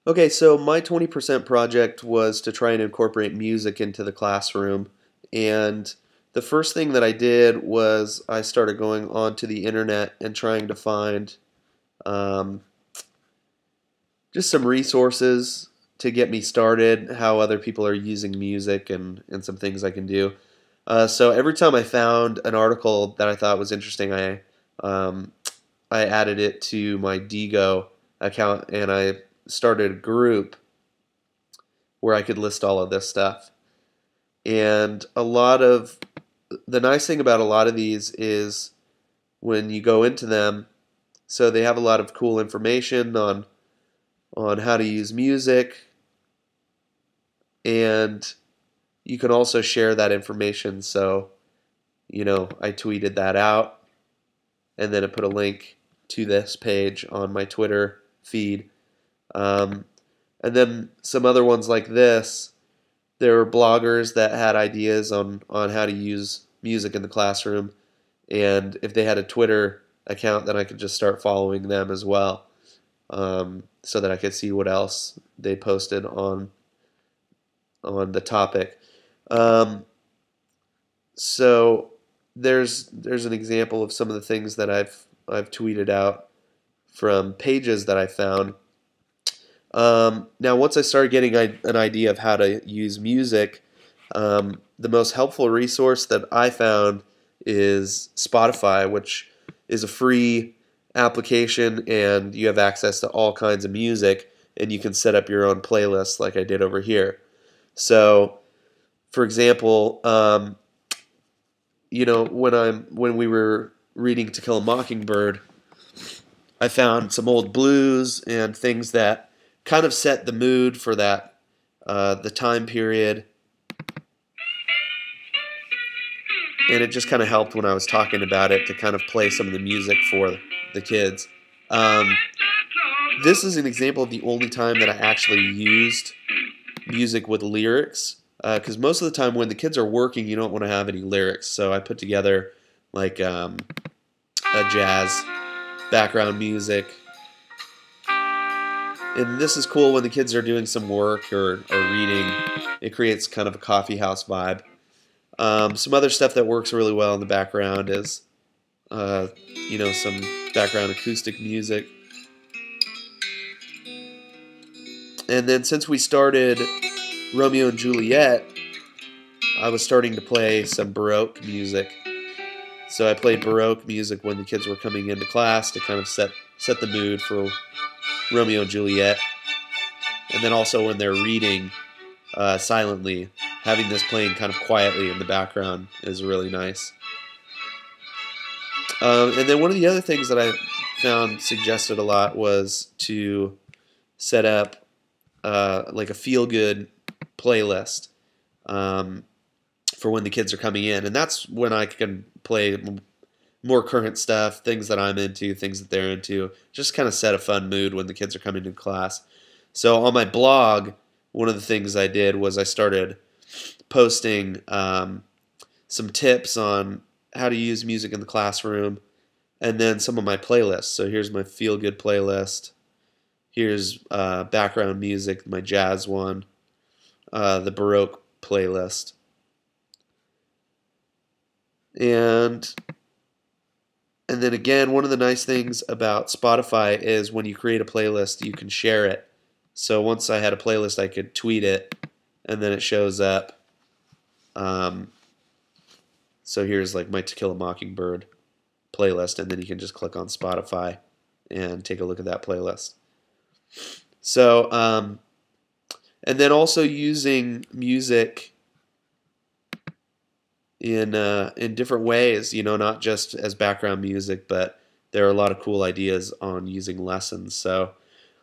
Okay, so my 20% project was to try and incorporate music into the classroom. And the first thing that I did was I started going onto the internet and trying to find um, just some resources to get me started, how other people are using music, and some things I can do. So every time I found an article that I thought was interesting, um, I added it to my Digo account and I started a group where I could list all of this stuff. And a lot of the nice thing about a lot of these is when you go into them, so they have a lot of cool information on how to use music, and you can also share that information. So, I tweeted that out, and then I put a link to this page on my Twitter feed. Um, and then some other ones like this, there were bloggers that had ideas on how to use music in the classroom. And if they had a Twitter account, then I could just start following them as well, so that I could see what else they posted on the topic. Um, so there's an example of some of the things that I've tweeted out from pages that I found. Now, once I started getting an idea of how to use music, the most helpful resource that I found is Spotify, which is a free application, and you have access to all kinds of music, and you can set up your own playlists like I did over here. So, for example, when we were reading To Kill a Mockingbird, I found some old blues and things that kind of set the mood for the time period, and it just kind of helped when I was talking about it to kind of play some of the music for the kids. Um, this is an example of the only time that I actually used music with lyrics, because most of the time when the kids are working, you don't want to have any lyrics. So I put together like a jazz background music. And this is cool when the kids are doing some work or reading. It creates kind of a coffee house vibe. Some other stuff that works really well in the background is, some background acoustic music. And then since we started Romeo and Juliet, I was starting to play some Baroque music. So I played Baroque music when the kids were coming into class to kind of set the mood for Romeo and Juliet. And then also when they're reading silently, having this playing kind of quietly in the background is really nice. And then one of the other things that I found suggested a lot was to set up like a feel-good playlist for when the kids are coming in. And that's when I can play more current stuff, things that I'm into, things that they're into, just kind of set a fun mood when the kids are coming to class. So on my blog, one of the things I did was I started posting some tips on how to use music in the classroom, and then some of my playlists. So here's my feel-good playlist. Here's background music, my jazz one, the Baroque playlist. And then again, one of the nice things about Spotify is when you create a playlist, you can share it. So once I had a playlist, I could tweet it, and then it shows up. So here's like my To Kill a Mockingbird playlist, and then you can just click on Spotify and take a look at that playlist. So, and then also using music in different ways, not just as background music, but there are a lot of cool ideas on using lessons. So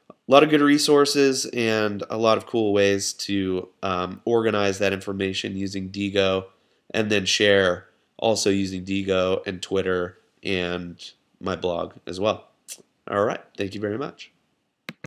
a lot of good resources and a lot of cool ways to organize that information using Digo, and then share also using Digo and Twitter and my blog as well. All right, thank you very much.